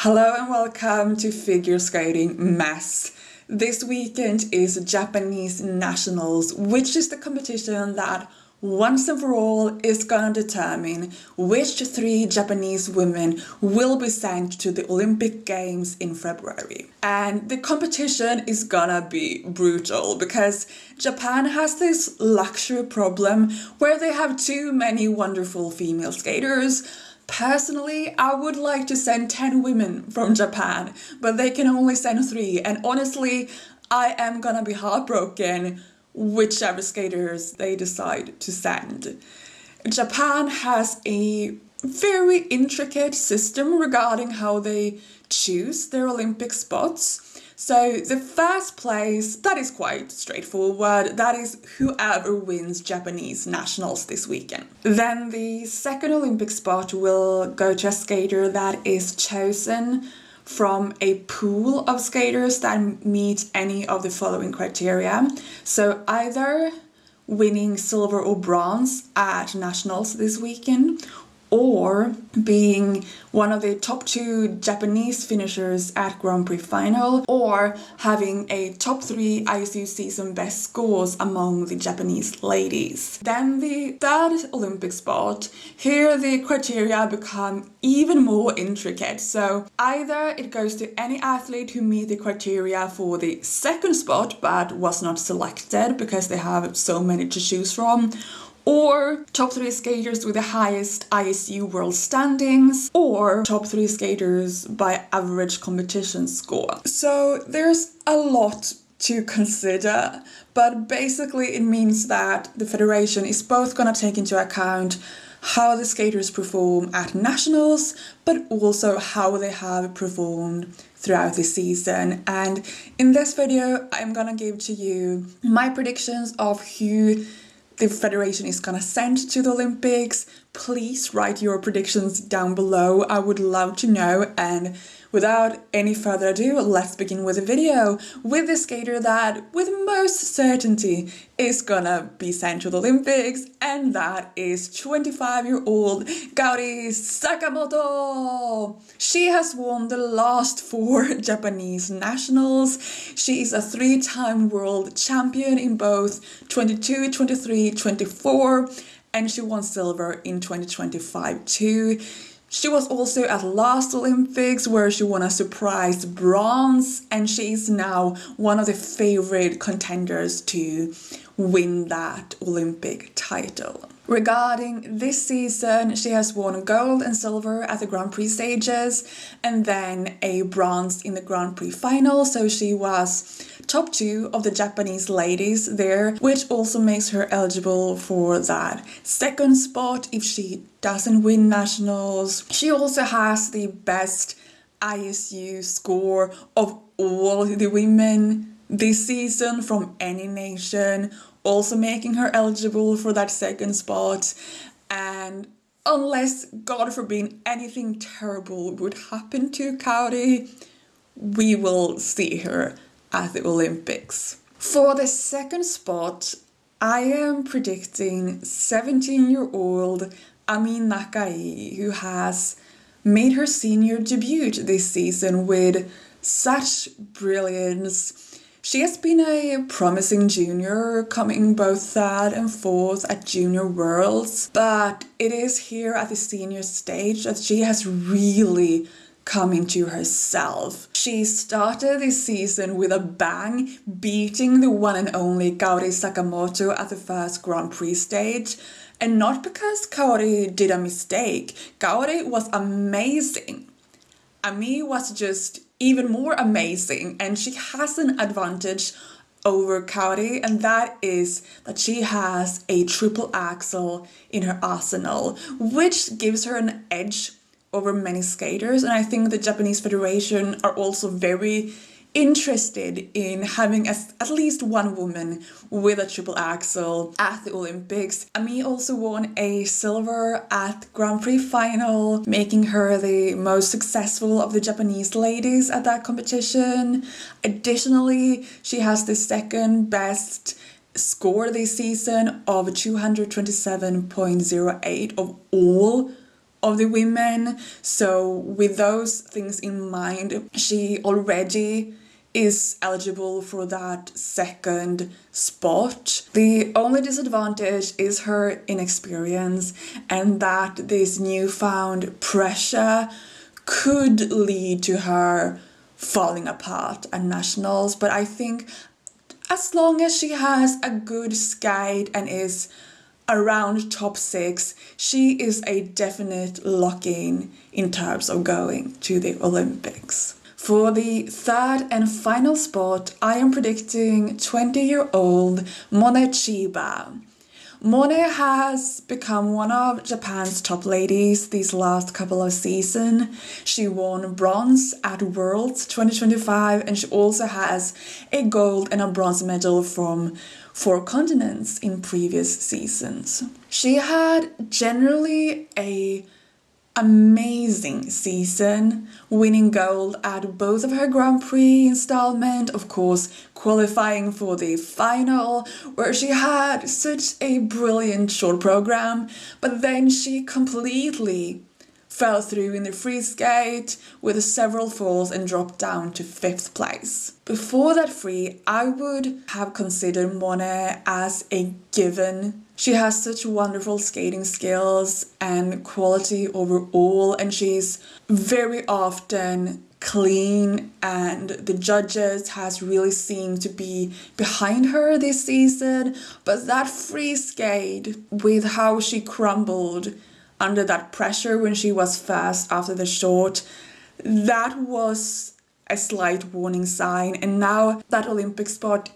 Hello and welcome to Figure Skating Mess. This weekend is Japanese Nationals, which is the competition that once and for all is gonna determine which 3 Japanese women will be sent to the Olympic Games in February. And the competition is gonna be brutal because Japan has this luxury problem where they have too many wonderful female skaters. Personally, I would like to send 10 women from Japan, but they can only send 3. And honestly, I am gonna be heartbroken whichever skaters they decide to send. Japan has a very intricate system regarding how they choose their Olympic spots. So the first place, that is quite straightforward, that is whoever wins Japanese Nationals this weekend. Then the second Olympic spot will go to a skater that is chosen from a pool of skaters that meet any of the following criteria. So either winning silver or bronze at Nationals this weekend, or being one of the top 2 Japanese finishers at Grand Prix final, or having a top 3 ISU season best scores among the Japanese ladies. Then the third Olympic spot, here the criteria become even more intricate. So either it goes to any athlete who meet the criteria for the second spot but was not selected because they have so many to choose from, or top 3 skaters with the highest ISU world standings, or top 3 skaters by average competition score. So there's a lot to consider, but basically it means that the federation is both gonna take into account how the skaters perform at nationals, but also how they have performed throughout the season. And in this video, I'm gonna give to you my predictions of who the federation is gonna send to the Olympics. Please write your predictions down below. I would love to know. And without any further ado, let's begin with the video with the skater that with most certainty is gonna be sent to the Olympics, and that is 25-year-old Kaori Sakamoto. She has won the last 4 Japanese nationals. She is a 3-time world champion in both 22, 23, 24, and she won silver in 2025 too. She was also at last Olympics where she won a surprise bronze, and she is now one of the favorite contenders to win that Olympic title. Regarding this season, she has won gold and silver at the Grand Prix stages and then a bronze in the Grand Prix final, so she was top 2 of the Japanese ladies there, which also makes her eligible for that second spot if she doesn't win nationals. She also has the best ISU score of all the women this season from any nation, also making her eligible for that second spot. And unless, God forbid, anything terrible would happen to Kaori, we will see her at the Olympics. For the second spot, I am predicting 17-year-old Ami Nakai, who has made her senior debut this season with such brilliance. She has been a promising junior, coming both 3rd and 4th at Junior Worlds, but it is here at the senior stage that she has really come into herself. She started this season with a bang, beating the one and only Kaori Sakamoto at the first Grand Prix stage. And not because Kaori did a mistake. Kaori was amazing. Ami was just even more amazing, and she has an advantage over Kaori, and that is that she has a triple axel in her arsenal, which gives her an edge over many skaters. And I think the Japanese Federation are also very interested in having at least one woman with a triple axel at the Olympics. Ami also won a silver at Grand Prix final, making her the most successful of the Japanese ladies at that competition. Additionally, she has the second best score this season of 227.08 of all of the women. So with those things in mind, she already is eligible for that second spot. The only disadvantage is her inexperience, and that this newfound pressure could lead to her falling apart at nationals. But I think as long as she has a good skate and is around top 6, she is a definite lock-in in terms of going to the Olympics. For the third and final spot, I am predicting 20-year-old Mone Chiba. Mone has become one of Japan's top ladies these last couple of seasons. She won bronze at Worlds 2025, and she also has a gold and a bronze medal from 4 continents in previous seasons. She had generally a amazing season, winning gold at both of her Grand Prix installment, of course qualifying for the final, where she had such a brilliant short program, but then she completely fell through in the free skate with several falls and dropped down to 5th place. Before that free, I would have considered Mone as a given. She has such wonderful skating skills and quality overall, and she's very often clean, and the judges has really seemed to be behind her this season. But that free skate, with how she crumbled under that pressure when she was fast after the short, that was a slight warning sign. And now that Olympic spot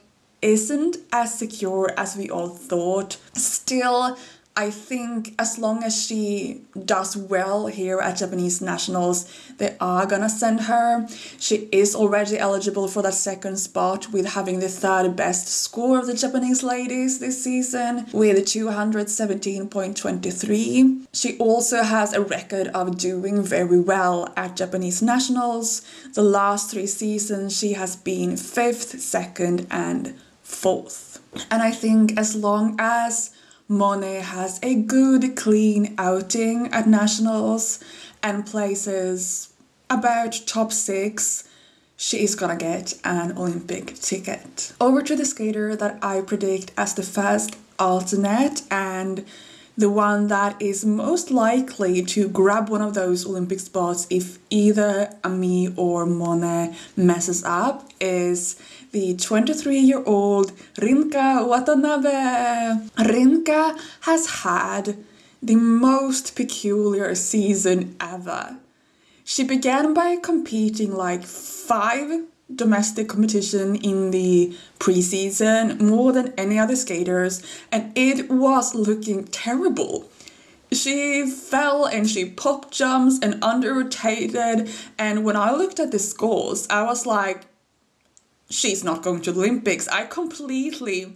isn't as secure as we all thought. Still, I think as long as she does well here at Japanese nationals, they are gonna send her. She is already eligible for that second spot, with having the 3rd best score of the Japanese ladies this season with 217.23. She also has a record of doing very well at Japanese nationals. The last 3 seasons she has been 5th, 2nd and 4th. And I think as long as Mone has a good, clean outing at nationals and places about top 6, she is gonna get an Olympic ticket. Over to the skater that I predict as the first alternate, and the one that is most likely to grab one of those Olympic spots if either Ami or Mone messes up, is the 23-year-old Rinka Watanabe. Rinka has had the most peculiar season ever. She began by competing like 5 domestic competition in the preseason, more than any other skaters, and it was looking terrible. She fell and she pop jumps and under-rotated, and when I looked at the scores, I was like, she's not going to the Olympics. I completely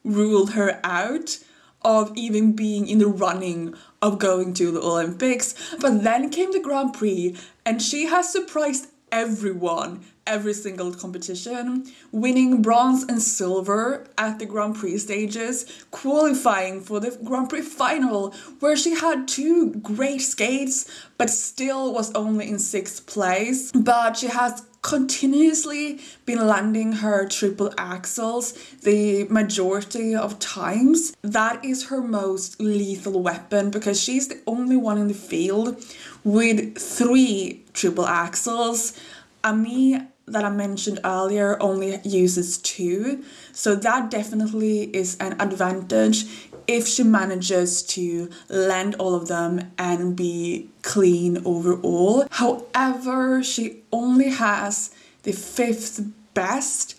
ruled her out of even being in the running of going to the Olympics. But then came the Grand Prix, and she has surprised everyone every single competition, winning bronze and silver at the Grand Prix stages, qualifying for the Grand Prix final, where she had 2 great skates but still was only in 6th place. But she has continuously been landing her triple axels the majority of times. That is her most lethal weapon, because she's the only one in the field with 3 triple axels. Ami, that I mentioned earlier, only uses 2, so that definitely is an advantage if she manages to land all of them and be clean overall. However, she only has the 5th best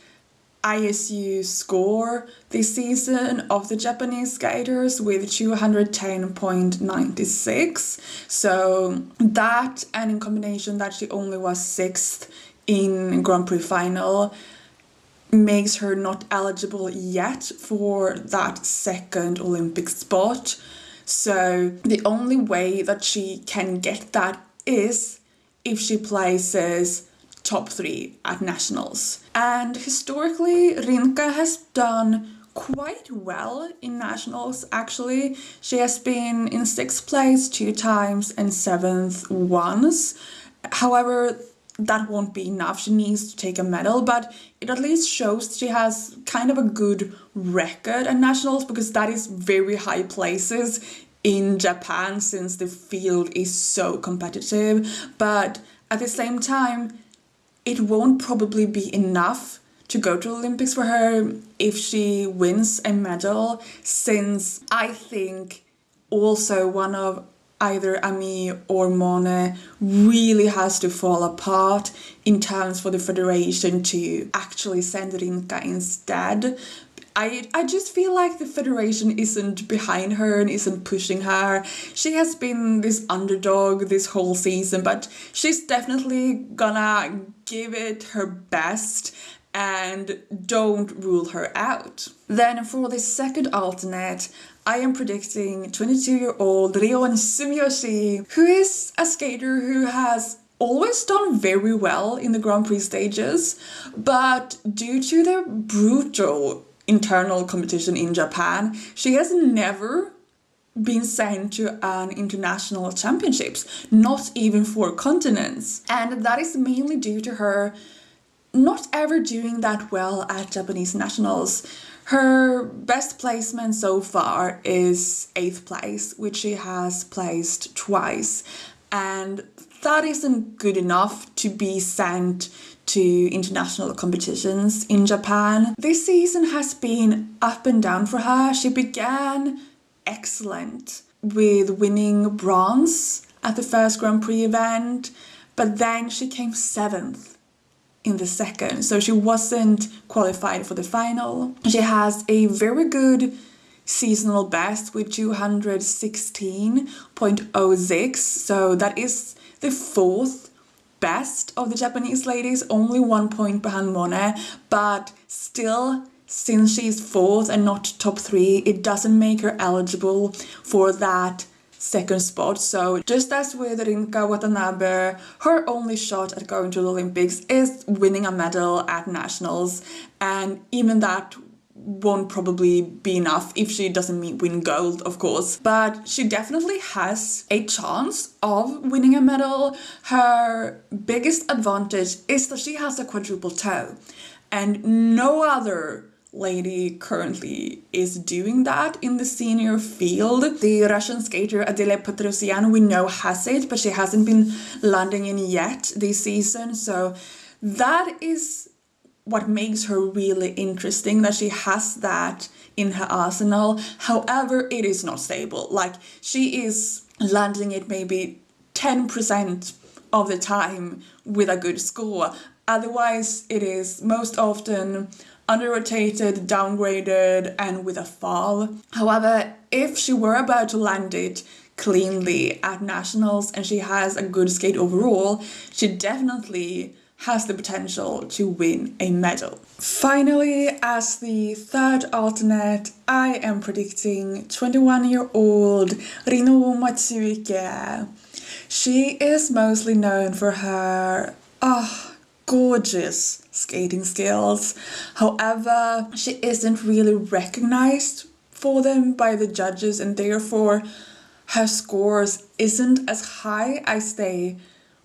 ISU score this season of the Japanese skaters with 210.96. So that, and in combination that she only was 6th in Grand Prix final, makes her not eligible yet for that second Olympic spot. So the only way that she can get that is if she places top 3 at nationals. And historically, Rinka has done quite well in nationals actually. She has been in 6th place 2 times and 7th once. However, that won't be enough. She needs to take a medal, but it at least shows she has kind of a good record at nationals, because that is very high places in Japan since the field is so competitive. But at the same time, it won't probably be enough to go to Olympics for her if she wins a medal, since I think also one of either Ami or Mone really has to fall apart in terms for the federation to actually send Rinka instead. I just feel like the federation isn't behind her and isn't pushing her. She has been this underdog this whole season, but she's definitely gonna give it her best and don't rule her out. Then for the second alternate, I am predicting 22-year-old Rion Sumiyoshi, who is a skater who has always done very well in the Grand Prix stages, but due to the brutal internal competition in Japan, she has never been sent to an international championships, not even for continents. And that is mainly due to her not ever doing that well at Japanese nationals. Her best placement so far is 8th place, which she has placed twice. And that isn't good enough to be sent to international competitions in Japan. This season has been up and down for her. She began excellent with winning bronze at the first Grand Prix event, but then she came 7th in the second, so she wasn't qualified for the final. She has a very good seasonal best with 216.06, so that is the 4th best of the Japanese ladies, only 1 point behind Mone, but still, since she's 4th and not top 3, it doesn't make her eligible for that second spot. So just as with Rinka Watanabe, her only shot at going to the Olympics is winning a medal at nationals, and even that won't probably be enough if she doesn't win gold, of course. But she definitely has a chance of winning a medal. Her biggest advantage is that she has a quadruple toe, and no other lady currently is doing that in the senior field. The Russian skater Adela Petrosyan, we know, has it, but she hasn't been landing in yet this season. So that is what makes her really interesting, that she has that in her arsenal. However, it is not stable. Like, she is landing it maybe 10% of the time with a good score. Otherwise, it is most often under-rotated, downgraded, and with a fall. However, if she were about to land it cleanly at nationals and she has a good skate overall, she definitely has the potential to win a medal. Finally, as the third alternate, I am predicting 21-year-old Rino Matsuike. She is mostly known for her gorgeous skating skills. However, she isn't really recognized for them by the judges, and therefore her scores isn't as high as they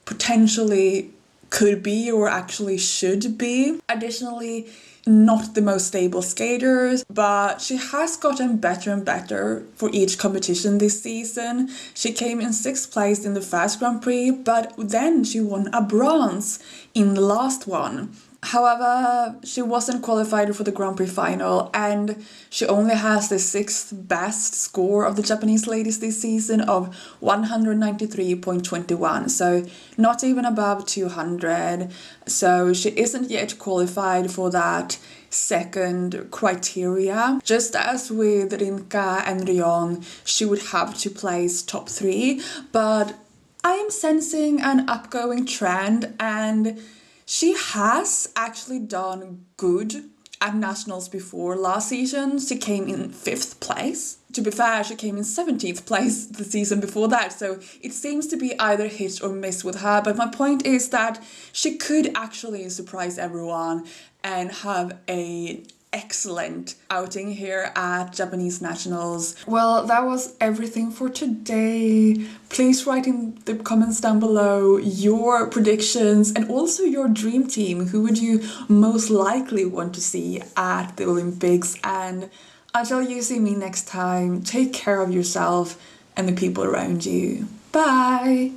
potentially could be or actually should be. Additionally, not the most stable skaters, but she has gotten better and better for each competition this season. She came in 6th place in the first Grand Prix, but then she won a bronze in the last one. However, she wasn't qualified for the Grand Prix final, and she only has the 6th best score of the Japanese ladies this season of 193.21, so not even above 200. So she isn't yet qualified for that second criteria. Just as with Rinka and Rion, she would have to place top 3, but I am sensing an upgoing trend, and she has actually done good at nationals before. Last season, she came in 5th place. To be fair, she came in 17th place the season before that, so it seems to be either hit or miss with her. But my point is that she could actually surprise everyone and have a excellent outing here at Japanese Nationals. Well, that was everything for today. Please write in the comments down below your predictions and also your dream team. Who would you most likely want to see at the Olympics? And until you see me next time, take care of yourself and the people around you. Bye!